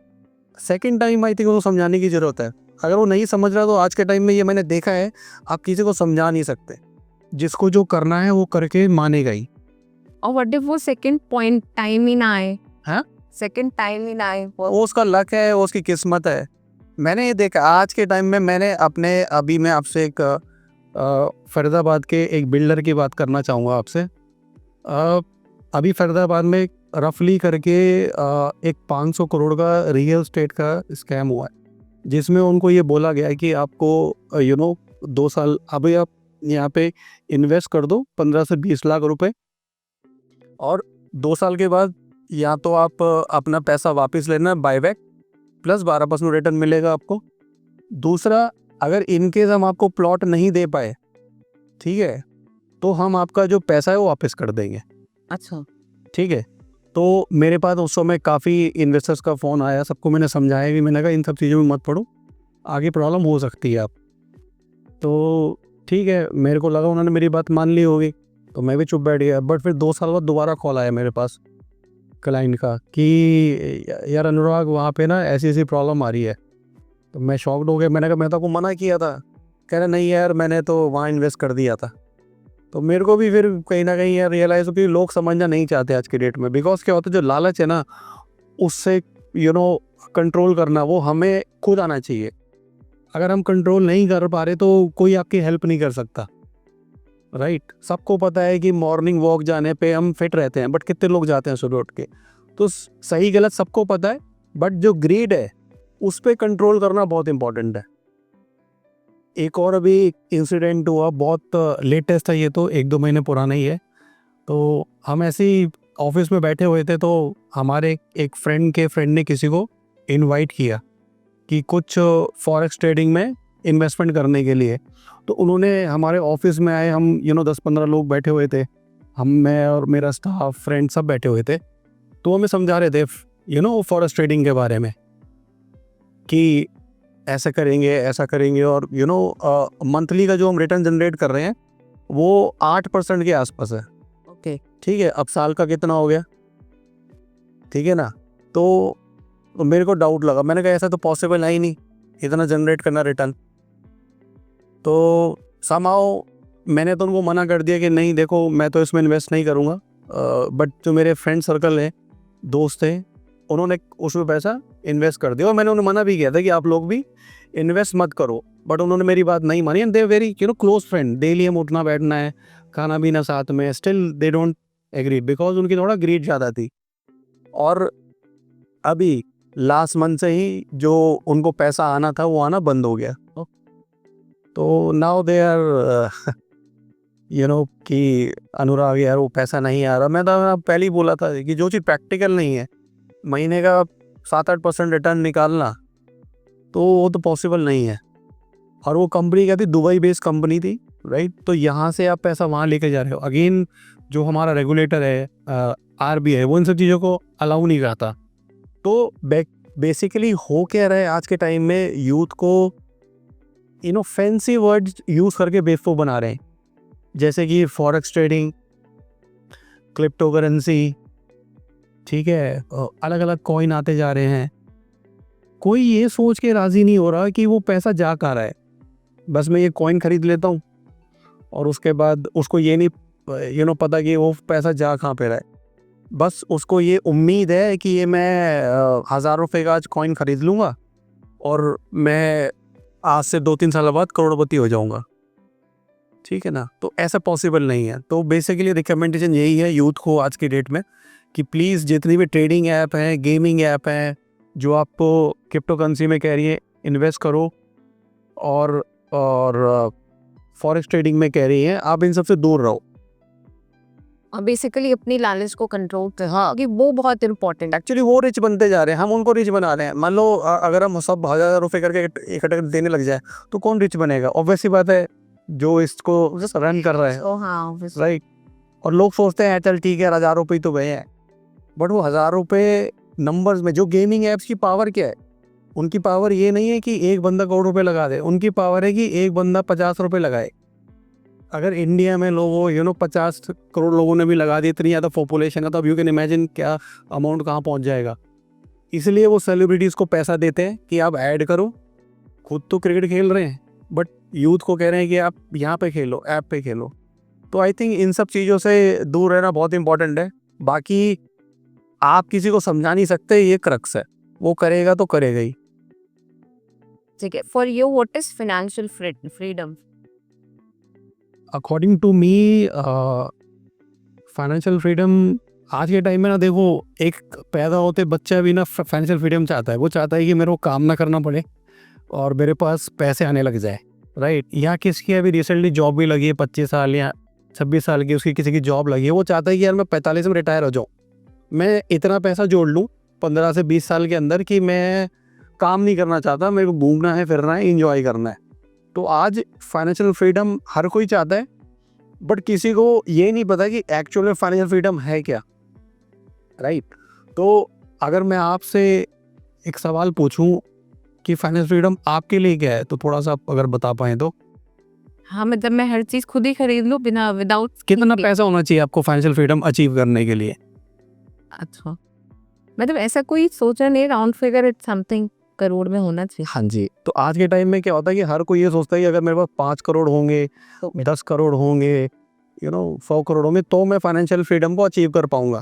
[SPEAKER 2] Second time I think उसको समझाने की ज़रूरत है। अगर वो नहीं समझ रहा, तो आज के टाइम में ये मैंने देखा है, आप किसी को समझा नहीं सकते। जिसको जो करना है वो करके मानेगा ही।
[SPEAKER 1] और व्हाट इफ वो सेकंड पॉइंट टाइम ही ना आए?
[SPEAKER 2] हाँ,
[SPEAKER 1] सेकंड टाइम ही ना आए
[SPEAKER 2] वो उसका लक है, वो उसकी किस्मत है। मैंने ये देखा आज के टाइम में, अभी मैं आपसे एक फरीदाबाद के एक बिल्डर की बात करना चाहूँगा आपसे। अभी फरीदाबाद में रफली करके एक 500 करोड़ का रियल एस्टेट का स्कैम हुआ है, जिसमें उनको ये बोला गया है कि आपको 2 साल अभी आप यहाँ पे इन्वेस्ट कर दो 15 से 20 लाख रुपए, और 2 साल के बाद या तो आप अपना पैसा वापस लेना बायबैक, प्लस 12% रिटर्न मिलेगा आपको। दूसरा, अगर इनकेस हम आपको प्लॉट नहीं दे पाए, ठीक है, तो हम आपका जो पैसा है वो वापस कर देंगे।
[SPEAKER 1] अच्छा।
[SPEAKER 2] ठीक है। तो मेरे पास उस समय काफ़ी इन्वेस्टर्स का फ़ोन आया, सबको मैंने समझाया भी, मैंने कहा इन सब चीज़ों में मत पड़ो, आगे प्रॉब्लम हो सकती है आप। तो ठीक है, मेरे को लगा उन्होंने मेरी बात मान ली होगी, तो मैं भी चुप बैठ गया। बट फिर 2 साल बाद दोबारा कॉल आया मेरे पास क्लाइंट का कि यार अनुराग, वहाँ पे ना ऐसी-ऐसी प्रॉब्लम आ रही है। तो मैं शॉक्ड हो गया, मैंने कहा मैं तो आपको मना किया था। कह रहा नहीं यार, मैंने तो वहाँ इन्वेस्ट कर दिया था। तो मेरे को भी फिर कहीं न कहीं यार रियलाइज़ हो कि लोग समझना नहीं चाहते आज की डेट में। बिकॉज़ क्या होता है, जो लालच है ना, उससे कंट्रोल करना वो हमें खुद आना चाहिए। अगर हम कंट्रोल नहीं कर पा रहे तो कोई आपकी हेल्प नहीं कर सकता, राइट? सबको पता है कि मॉर्निंग वॉक जाने पे हम फिट रहते हैं, बट कितने लोग जाते हैं सुबह उठ के? तो सही गलत सबको पता है, बट जो ग्रीड है उस पे कंट्रोल करना बहुत इंपॉर्टेंट है। एक और अभी इंसिडेंट हुआ, बहुत लेटेस्ट है, ये तो 1-2 महीने पुराना ही है। तो हम ऐसे ही ऑफिस में बैठे हुए थे, तो हमारे एक फ्रेंड के फ्रेंड ने किसी को इनवाइट किया कि कुछ फॉरेक्स ट्रेडिंग में इन्वेस्टमेंट करने के लिए। तो उन्होंने हमारे ऑफिस में आए, हम 10-15 लोग बैठे हुए थे, मैं और मेरा स्टाफ फ्रेंड सब बैठे हुए थे। तो हमें समझा रहे थे फॉरेक्स ट्रेडिंग के बारे में कि ऐसा करेंगे, ऐसा करेंगे, और मंथली का जो हम रिटर्न जनरेट कर रहे हैं वो 8% के आसपास है।
[SPEAKER 1] ओके।
[SPEAKER 2] ठीक है, अब साल का कितना हो गया, ठीक है ना? तो मेरे को डाउट लगा, मैंने कहा ऐसा तो पॉसिबल है ही नहीं, इतना जनरेट करना रिटर्न। तो समहाउ मैंने तो उनको मना कर दिया कि नहीं देखो, मैं तो इसमें इन्वेस्ट नहीं करूँगा। बट जो मेरे फ्रेंड सर्कल है, दोस्त हैं, उन्होंने उसमें पैसा इन्वेस्ट कर दिया, और मैंने उन्हें मना भी किया था कि आप लोग भी इन्वेस्ट मत करो। बट उन्होंने मेरी बात नहीं मानी, and they very close friend, daily हम उठना बैठना है, खाना पीना साथ में, still they don't agree, because उनकी थोड़ा ग्रीड ज़्यादा थी। और अभी लास्ट मंथ से ही जो उनको पैसा आना था वो आना बंद हो गया। तो नाउ दे आर कि अनुराग यार वो पैसा नहीं आ रहा। मैं तो पहले ही बोला था कि जो चीज़ प्रैक्टिकल नहीं है, महीने का 7-8% रिटर्न निकालना, तो वो तो पॉसिबल नहीं है। और वो कंपनी क्या थी, दुबई बेस्ड कंपनी थी, राइट? तो यहाँ से आप पैसा वहाँ लेके जा रहे हो। अगेन जो हमारा रेगुलेटर है, RBI, वो इन सब चीज़ों को अलाउ नहीं करता। तो बेसिकली हो क्या रहा है आज के टाइम में, यूथ को फैंसी वर्ड्स यूज़ करके बेवकूफ़ बना रहे हैं, जैसे कि फॉरेक्स ट्रेडिंग, क्रिप्टो करेंसी, ठीक है, अलग अलग कॉइन आते जा रहे हैं। कोई ये सोच के राज़ी नहीं हो रहा कि वो पैसा जा कहाँ रहा है। बस मैं ये कॉइन खरीद लेता हूँ, और उसके बाद उसको ये नहीं पता कि वो पैसा जा कहाँ पे रहा है। बस उसको ये उम्मीद है कि ये मैं 1000 रुपये का आज कॉइन खरीद लूँगा और मैं आज से 2-3 साल बाद करोड़पति हो जाऊँगा, ठीक है ना? तो ऐसा पॉसिबल नहीं है। तो बेसिकली रिकमेंडेशन यही है यूथ को आज की डेट में कि प्लीज़ जितनी भी ट्रेडिंग ऐप हैं, गेमिंग ऐप हैं, जो आपको क्रिप्टो करेंसी में कह रही है इन्वेस्ट करो, और फॉरेक्स ट्रेडिंग में कह रही हैं, आप इन सब से दूर रहो।
[SPEAKER 1] बेसिकली अपनी लालच को कंट्रोल कर, हाँ, कि वो बहुत इंपॉर्टेंट है।
[SPEAKER 2] एक्चुअली वो रिच बनते जा रहे हैं, हम उनको रिच बना रहे हैं। मान लो अगर हम सब 1000 रुपये करके इकट्ठा देने लग जाए तो कौन रिच बनेगा? ऑब्वियस सी बात है, जो इसको रन कर रहा है,
[SPEAKER 1] हाँ,
[SPEAKER 2] राइट? और लोग सोचते हैं चल ठीक है 1000 रुपये तो गए हैं, बट वो 1000 रुपये नंबर्स में, जो गेमिंग ऐप्स की पावर क्या है, उनकी पावर ये नहीं है कि एक बंदा करोड़ रुपए लगा दे, उनकी पावर है कि एक बंदा 50 रुपये लगाए। अगर इंडिया में लोगों 50 करोड़ लोगों ने भी लगा दी, इतनी ज़्यादा पॉपुलेशन है, तो अब यू कैन इमेजिन क्या अमाउंट कहाँ पहुँच जाएगा। इसलिए वो सेलिब्रिटीज़ को पैसा देते हैं कि आप ऐड करो, खुद तो क्रिकेट खेल रहे हैं, बट यूथ को कह रहे हैं कि आप यहाँ पे खेलो, ऐप पे खेलो। तो आई थिंक इन सब चीज़ों से दूर रहना बहुत इंपॉर्टेंट है। बाकी आप किसी को समझा नहीं सकते, ये क्रक्स है, वो करेगा तो करेगा ही।
[SPEAKER 1] ठीक है। For you what is financial freedom?
[SPEAKER 2] According to me financial freedom आज के टाइम में ना, देखो, एक पैदा होते बच्चा भी ना फाइनेंशियल फ्रीडम चाहता है। वो चाहता है कि मेरे को काम ना करना पड़े और मेरे पास पैसे आने लग जाए, राइट? यहाँ किसकी अभी रिसेंटली जॉब भी लगी है, 25 साल या 26 साल की उसकी किसी की जॉब लगी है, वो चाहता है कि यार मैं 45 में रिटायर हो जाऊँ, मैं इतना पैसा जोड़ लूँ 15 से 20 साल के अंदर कि मैं काम नहीं करना चाहता, मेरे को घूमना है, फिरना है, इंजॉय करना है। तो आज फाइनेंशियल फ्रीडम हर कोई चाहता है, बट किसी को ये नहीं पता कि एक्चुअल में फाइनेंशियल फ्रीडम है क्या, राइट? तो अगर मैं आपसे एक सवाल पूछूं कि फाइनेंशियल फ्रीडम आपके लिए क्या है, तो थोड़ा सा आप अगर बता पाएँ तो।
[SPEAKER 1] हाँ, मतलब मैं हर चीज़ खुद ही खरीद लूँ बिना विदाउट
[SPEAKER 2] कितना पैसा होना चाहिए आपको फाइनेंशियल फ्रीडम अचीव करने के लिए?
[SPEAKER 1] अच्छा, मतलब ऐसा कोई सोचा नहीं, round figure it's something crore में होना चाहिए।
[SPEAKER 2] हाँ जी, तो आज के टाइम में क्या होता है कि हर कोई ये सोचता है कि अगर मेरे पास 5 करोड़ होंगे, 10 करोड़ होंगे, 100 करोड़ होंगे, तो मैं फाइनेंशियल फ्रीडम को अचीव कर पाऊँगा,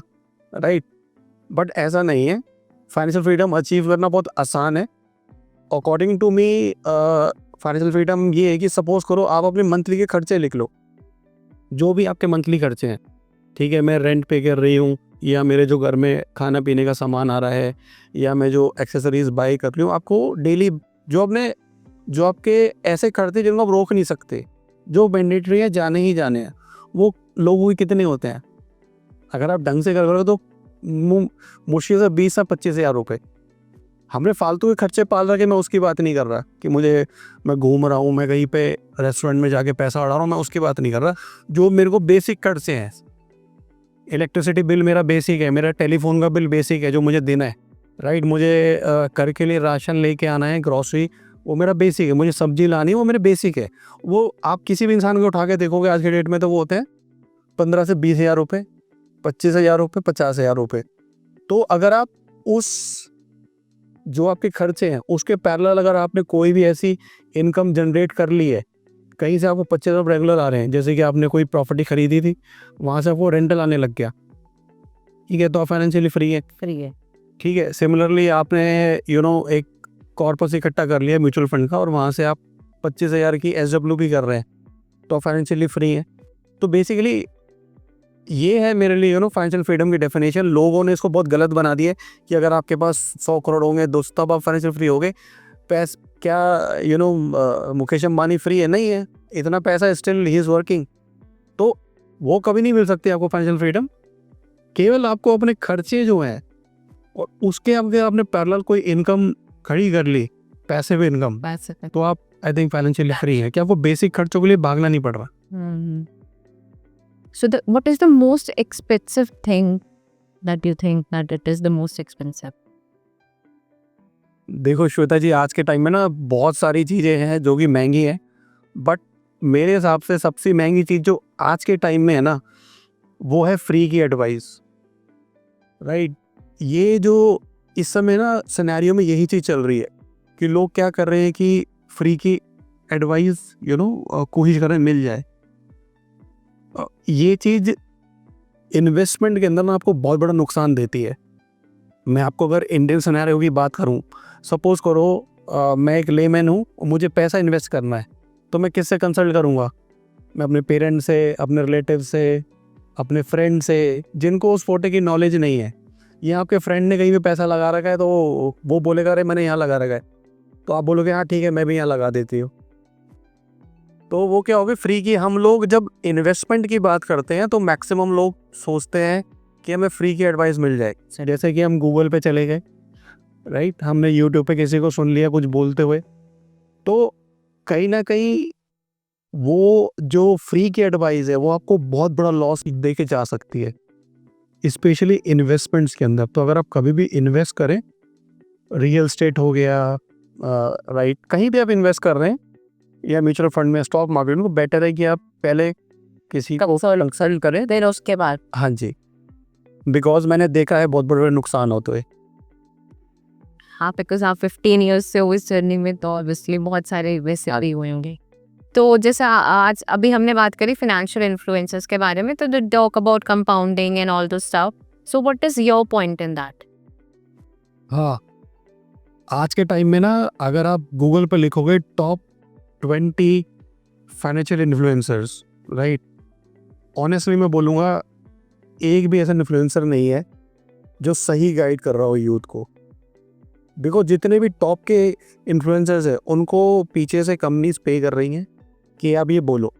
[SPEAKER 2] राइट? बट ऐसा नहीं है। फाइनेंशियल फ्रीडम अचीव करना बहुत आसान है। According to me financial freedom ये है कि सपोज़ करो आप अपने मंथली के खर्चे लिख लो, जो भी आपके मंथली खर्चे हैं, ठीक है? मैं रेंट पे कर रही हूँ, या मेरे जो घर में खाना पीने का सामान आ रहा है, या मैं जो एक्सेसरीज़ बाय कर रही हूँ, आपको डेली जो आपके ऐसे खर्चे जिनको आप रोक नहीं सकते, जो मैंडेटरी है, जाने ही जाने हैं, वो लोगों के कितने होते हैं? अगर आप ढंग से कर रहे हो तो मुश्किल से 20 से 25,000 रुपये। हमने फालतू के खर्चे पाल रखे, मैं उसकी बात नहीं कर रहा कि मैं घूम रहा हूँ, मैं कहीं पे रेस्टोरेंट में जाके पैसा उड़ा रहा हूँ, मैं उसकी बात नहीं कर रहा। जो मेरे को बेसिक खर्चे हैं, इलेक्ट्रिसिटी बिल मेरा बेसिक है, मेरा टेलीफोन का बिल बेसिक है जो मुझे देना है, राइट? मुझे घर के लिए राशन लेके आना है, ग्रॉसरी, वो मेरा बेसिक है। मुझे सब्जी लानी है, वो मेरे बेसिक है। वो आप किसी भी इंसान को उठा के देखोगे आज के डेट में, तो वो होते हैं 15 से 20,000 रुपये, 25,000 रुपये, 50,000 रुपये। तो अगर आप उस जो आपके खर्चे हैं उसके पैरेलल अगर आपने कोई भी ऐसी इनकम जनरेट कर ली है, कहीं से आपको 25,000 रेगुलर आ रहे हैं, जैसे कि आपने कोई प्रॉपर्टी खरीदी थी, वहाँ से आपको रेंटल आने लग गया, ठीक है? तो आप फाइनेंशियली फ्री है, ठीक है? सिमिलरली आपने एक कॉर्पस इकट्ठा कर लिया म्यूचुअल फंड का, और वहाँ से आप 25,000 की SWP कर रहे हैं, तो आप फाइनेंशियली फ्री हैं। तो बेसिकली ये है मेरे लिए फाइनेंशियल फ्रीडम की डेफिनेशन। लोगों ने इसको बहुत गलत बना दिया है कि अगर आपके पास 100 करोड़ होंगे, दोस्तों, तब आप फाइनेंशियल फ्री होगे। क्या मुकेश अंबानी फ्री है? नहीं है, इतना पैसा स्टिल ही इज़ वर्किंग। तो वो कभी नहीं मिल सकती आपको फाइनेंशियल फ्रीडम। केवल आपको अपने खर्चे जो हैं, और उसके अगर आपने पैरेलल कोई इनकम खड़ी कर ली, पैसिव इनकम, तो आप आई थिंक फाइनेंशियली फ्री है कि आपको बेसिक खर्चों के लिए भागना नहीं पड़ रहा।
[SPEAKER 1] So what is the most expensive thing that you think that it is the most expensive?
[SPEAKER 2] देखो श्वेता जी, आज के टाइम में ना बहुत सारी चीज़ें हैं जो कि महंगी हैं, बट मेरे हिसाब से सबसे महंगी चीज़ जो आज के टाइम में है ना, वो है फ्री की एडवाइस, राइट? ये जो इस समय ना सिनेरियो में यही चीज़ चल रही है कि लोग क्या कर रहे हैं कि फ्री की एडवाइस कोशिश करें मिल जाए। ये चीज़ इन्वेस्टमेंट के अंदर ना आपको बहुत बड़ा नुकसान देती है। मैं आपको अगर इंडियन सिनेरियो की बात करूं, सपोज़ करो मैं एक लेमैन हूं, मुझे पैसा इन्वेस्ट करना है, तो मैं किससे कंसल्ट करूंगा? मैं अपने पेरेंट्स से, अपने रिलेटिव से, अपने फ्रेंड से, जिनको उस फोटे की नॉलेज नहीं है। ये आपके फ्रेंड ने कहीं भी पैसा लगा रखा है, तो वो बोलेगा अरे मैंने यहाँ लगा रखा है, तो आप बोलोगे हाँ ठीक है, मैं भी यहाँ लगा देती हूँ। तो वो क्या होगी, फ्री की। हम लोग जब इन्वेस्टमेंट की बात करते हैं तो मैक्सिमम लोग सोचते हैं कि हमें फ्री की एडवाइस मिल जाए। जैसे कि हम गूगल पे चले गए, राइट? हमने यूट्यूब पे किसी को सुन लिया कुछ बोलते हुए, तो कहीं ना कहीं वो जो फ्री की एडवाइस है वो आपको बहुत बड़ा लॉस दे के जा सकती है, स्पेशली इन्वेस्टमेंट्स के अंदर। तो अगर आप कभी भी इन्वेस्ट करें, रियल स्टेट हो गया, राइट, कहीं भी आप इन्वेस्ट कर रहे हैं, या म्यूचुअल फंड में, स्टॉक मार्केट में, तो बेटर है कि आप पहले किसी को कंसल्ट करें, देन उसके बाद। हाँ जी, बिकॉज मैंने देखा है बहुत बड़े नुकसान होते हुए।
[SPEAKER 1] हाँ, बिकॉज आप 15 ईयर्स से हो इस जर्नी में, तो ऑब्वियसली बहुत सारे वैसे भी हुए होंगे। तो जैसे आज अभी हमने बात करी फाइनेंशियल इन्फ्लुएंसर्स के बारे में, तो the talk about compounding and all this stuff, so what is your point in that?
[SPEAKER 2] हाँ, आज के टाइम में ना अगर आप गूगल पर लिखोगे top 20 financial influencers, right, honestly मैं बोलूँगा एक भी ऐसा इन्फ्लुएंसर नहीं है जो सही गाइड कर रहा हो यूथ को। बिकॉज जितने भी टॉप के इन्फ्लुएंसर्स हैं उनको पीछे से कंपनीज पे कर रही हैं कि आप ये बोलो।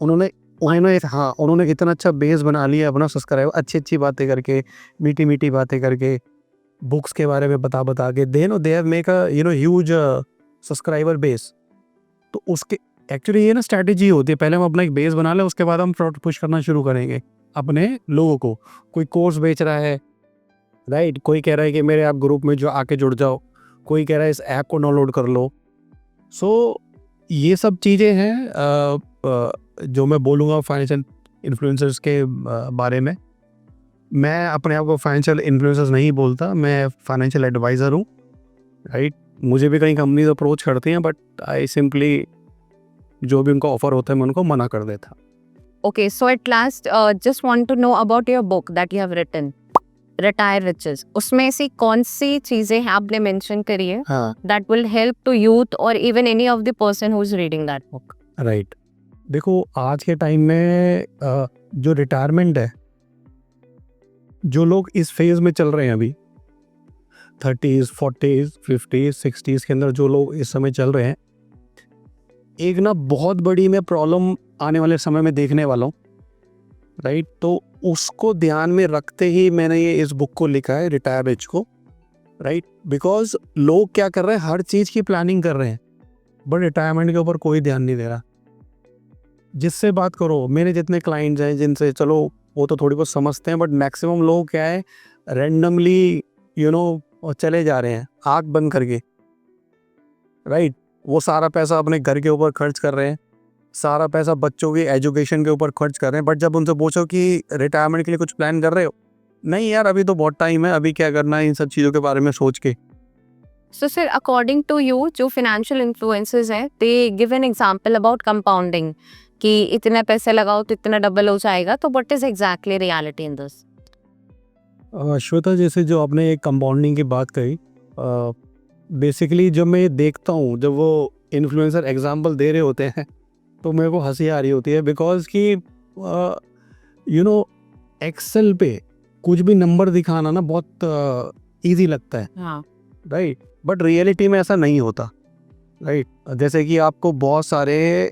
[SPEAKER 2] उन्होंने इतना अच्छा बेस बना लिया अपना सब्सक्राइबर, अच्छी अच्छी बातें करके, मीठी मीठी बातें करके, बुक्स के बारे में बता के, they have make a huge subscriber base. तो एक्चुअली ये ना स्ट्रैटेजी होती है, पहले हम अपना एक बेस बना लें, उसके बाद हम प्रोडक्ट पुश करना शुरू करेंगे अपने लोगों को। कोई कोर्स बेच रहा है, राइट, कोई कह रहा है कि मेरे आप ग्रुप में जो आके जुड़ जाओ, कोई कह रहा है इस ऐप को डाउनलोड कर लो। सो ये सब चीज़ें हैं जो मैं बोलूँगा फाइनेंशियल इन्फ्लुएंसर्स के बारे में। मैं अपने आप को फाइनेंशियल इन्फ्लुएंसर्स नहीं बोलता, मैं फाइनेंशियल एडवाइज़र हूँ, राइट। मुझे भी कई कंपनीज अप्रोच करती हैं, बट आई सिंपली जो भी उनको ऑफर होता है मैं उनको मना कर देता।
[SPEAKER 1] Okay, so at last, just want to know about your book that you have written, Retire Riches. उसमें ऐसी कौन सी चीजें हैं आपने मेंशन करी है
[SPEAKER 2] हाँ,
[SPEAKER 1] that will help to youth or even any of the person who's reading that book?
[SPEAKER 2] Right. देखो आज के टाइम में जो रिटायरमेंट है, जो लोग इस फेज में चल रहे हैं अभी 30s 40s 50s 60s के अंदर जो लोग इस समय चल रहे हैं, एक ना बहुत बड़ी मैं प्रॉब्लम आने वाले समय में देखने वाला हूँ, राइट। तो उसको ध्यान में रखते ही मैंने ये इस बुक को लिखा है, रिटायर रिच को, राइट। बिकॉज लोग क्या कर रहे हैं, हर चीज़ की प्लानिंग कर रहे हैं, बट रिटायरमेंट के ऊपर कोई ध्यान नहीं दे रहा। जिससे बात करो, मेरे जितने क्लाइंट्स हैं जिनसे, चलो वो तो थोड़ी बहुत समझते हैं, बट मैक्सिमम लोग क्या है, रैंडमली चले जा रहे हैं आँख बंद करके, राइट। वो सारा पैसा अपने घर के ऊपर खर्च कर रहे हैं, सारा पैसा बच्चों की एजुकेशन के ऊपर खर्च कर रहे हैं, बट जब उनसे पूछो कि रिटायरमेंट के लिए कुछ प्लान कर रहे हो, नहीं यार अभी तो बहुत टाइम है, अभी क्या करना है इन सब चीज़ों के बारे में सोच के।
[SPEAKER 1] So sir, according to you, जो financial influences हैं, they give an example about compounding कि इतने पैसे लगाओ तो इतना डबल हो जाएगा, तो what is exactly reality in this?
[SPEAKER 2] Shweta, जैसे जो आपने एक कंपाउंडिंग की बात कही, बेसिकली जब मैं ये देखता हूँ, जब वो इन्फ्लुएंसर एग्जांपल दे रहे होते हैं तो मेरे को हंसी आ रही होती है, बिकॉज कि एक्सेल पे कुछ भी नंबर दिखाना ना बहुत ईजी लगता है,
[SPEAKER 1] हाँ,
[SPEAKER 2] राइट। बट रियलिटी में ऐसा नहीं होता, राइट। जैसे कि आपको बहुत सारे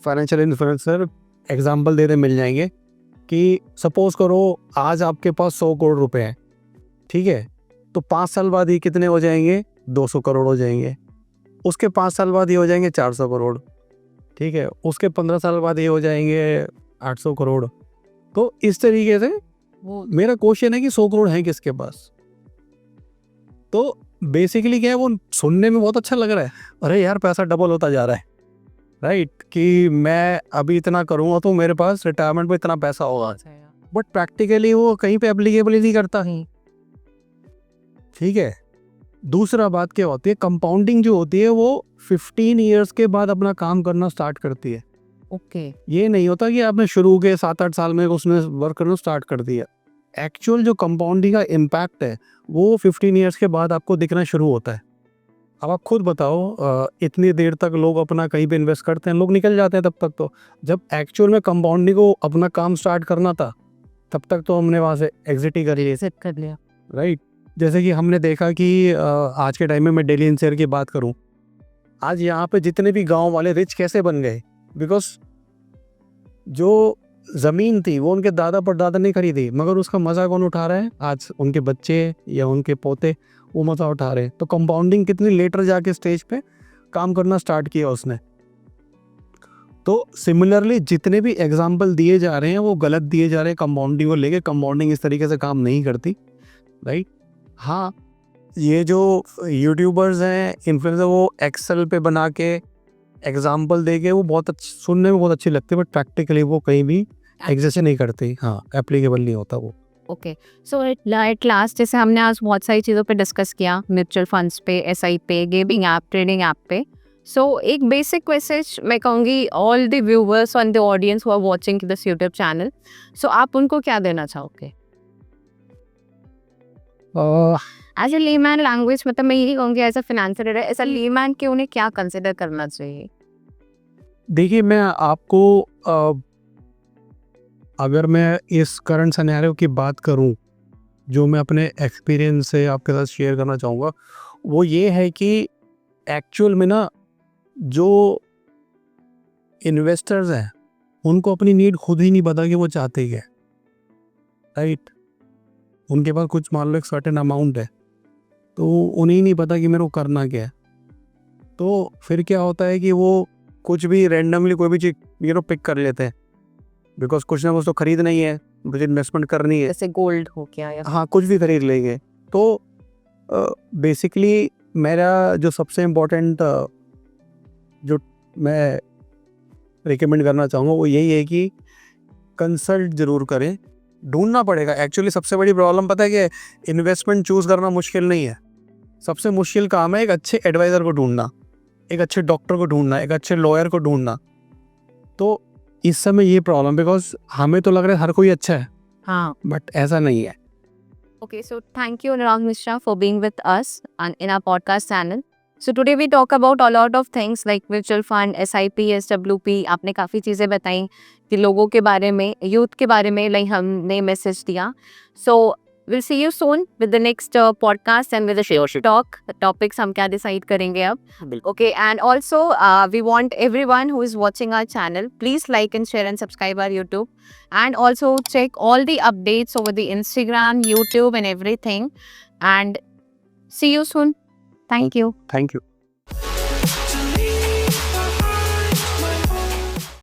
[SPEAKER 2] फाइनेंशियल इन्फ्लुएंसर एग्जांपल देते मिल जाएंगे कि सपोज करो आज आपके पास 100 करोड़ रुपए हैं, ठीक है, तो 5 साल बाद ये कितने हो जाएंगे, 200 करोड़ हो जाएंगे। उसके 5 साल बाद ये हो जाएंगे 400 करोड़, ठीक है, उसके 15 साल बाद ये हो जाएंगे 800 करोड़। तो इस तरीके से
[SPEAKER 1] वो
[SPEAKER 2] मेरा क्वेश्चन है कि 100 करोड़ हैं किसके पास। तो बेसिकली क्या है, वो सुनने में बहुत अच्छा लग रहा है, अरे यार पैसा डबल होता जा रहा है, राइट, कि मैं अभी इतना करूँगा तो मेरे पास रिटायरमेंट में इतना पैसा होगा, बट प्रैक्टिकली वो कहीं पे एप्लीकेबल ही नहीं करता है, ठीक है। दूसरा बात क्या होती है, कंपाउंडिंग जो होती है वो 15 ईयर्स के बाद अपना काम करना स्टार्ट करती है।
[SPEAKER 1] ओके,
[SPEAKER 2] ये नहीं होता कि आपने शुरू के 7-8 साल में उसमें वर्क करना स्टार्ट कर दिया। एक्चुअल जो कंपाउंडिंग का इम्पैक्ट है वो 15 ईयर्स के बाद आपको दिखना शुरू होता है। अब आप खुद बताओ, इतनी देर तक लोग अपना कहीं पे इन्वेस्ट करते हैं, लोग निकल जाते हैं तब तक। तो जब एक्चुअल में कंपाउंडिंग को अपना काम स्टार्ट करना था, तब तक तो हमने वहाँ से एग्जिट ही कर लिया,
[SPEAKER 1] सेट कर लिया।
[SPEAKER 2] राइट। जैसे कि हमने देखा कि आज के टाइम में मैं दिल्ली एनसीआर की बात करूं, आज यहाँ पे जितने भी गांव वाले रिच कैसे बन गए, बिकॉज जो ज़मीन थी वो उनके दादा परदादा ने खरीदी, मगर उसका मज़ा कौन उठा रहा है, आज उनके बच्चे या उनके पोते वो मज़ा उठा रहे हैं। तो कंपाउंडिंग कितनी लेटर जाके स्टेज पे काम करना स्टार्ट किया उसने। तो सिमिलरली जितने भी एग्जाम्पल दिए जा रहे हैं वो गलत दिए जा रहे हैं कंपाउंडिंग को लेके। कंपाउंडिंग इस तरीके से काम नहीं करती, राइट। हाँ, ये जो यूट्यूबर्स हैं, इन्फ्लुएंसर, वो एक्सेल पे बना के एग्जाम्पल दे के वो बहुत सुनने में बहुत अच्छी लगती है, बट प्रैक्टिकली वो कहीं भी एग्जिस्ट नहीं करती, हाँ, एप्लीकेबल नहीं होता वो।
[SPEAKER 1] ओके, सो एट लास्ट जैसे हमने आज बहुत सारी चीज़ों पे डिस्कस किया, म्यूचुअल फंड्स पे, एसआई पे, गेमिंग ऐप, ट्रेडिंग ऐप पे। सो एक बेसिक मैसेज मैं कहूँगी all the viewers on the audience who are watching this YouTube channel, so आप उनको क्या देना चाहोगे एज ए लेमैन लैंग्वेज? मतलब मैं यही कहूँगी as a financial as a layman कि उन्हें क्या कंसिडर करना चाहिए।
[SPEAKER 2] देखिए, मैं आपको अगर मैं इस करंट सिनेरियो की बात करूं, जो मैं अपने एक्सपीरियंस से आपके साथ शेयर करना चाहूँगा, वो ये है कि एक्चुअल में ना जो इन्वेस्टर्स हैं उनको अपनी नीड खुद ही नहीं पता कि वो चाहते क्या, राइट। उनके पास कुछ मान लो एक सर्टेन अमाउंट है, तो उन्हें ही नहीं पता कि मेरे को करना क्या है। तो फिर क्या होता है कि वो कुछ भी रैंडमली कोई भी चीज़ पिक कर लेते हैं, बिकॉज कुछ ना कुछ तो खरीदना ही है, मुझे इन्वेस्टमेंट करनी है।
[SPEAKER 1] जैसे गोल्ड हो गया या
[SPEAKER 2] हाँ, कुछ भी खरीद लेंगे। तो बेसिकली मेरा जो सबसे इम्पोर्टेंट जो मैं रिकमेंड करना चाहूँगा वो यही है कि कंसल्ट ज़रूर करें, ढूंढना पड़ेगा। एक्चुअली सबसे बड़ी प्रॉब्लम पता है कि इन्वेस्टमेंट चूज़ करना मुश्किल नहीं है, सबसे मुश्किल काम है एक अच्छे एडवाइज़र को ढूंढना, एक अच्छे डॉक्टर को ढूंढना, एक अच्छे लॉयर को ढूंढना। तो इस समय ये प्रॉब्लम, बिकॉज हमें तो लग रहा है हर कोई अच्छा है,
[SPEAKER 1] हाँ।
[SPEAKER 2] बट ऐसा नहीं है।
[SPEAKER 1] Okay, so thank you, Anurag Mishra, for being with us in our podcast channel. So today we talk about a lot of things like mutual fund, SIP, SWP. आपने काफ़ी चीज़ें बताई कि लोगों के बारे में, यूथ के बारे में लाइक हमने मैसेज दिया. So we'll see you soon with the next podcast and with the talk. The topics हम क्या decide करेंगे अब. Okay, and also we want everyone who is watching our channel, please like and share and subscribe our YouTube. And also check all the updates over the Instagram, YouTube and everything. And see you soon. Thank you.
[SPEAKER 2] Thank you.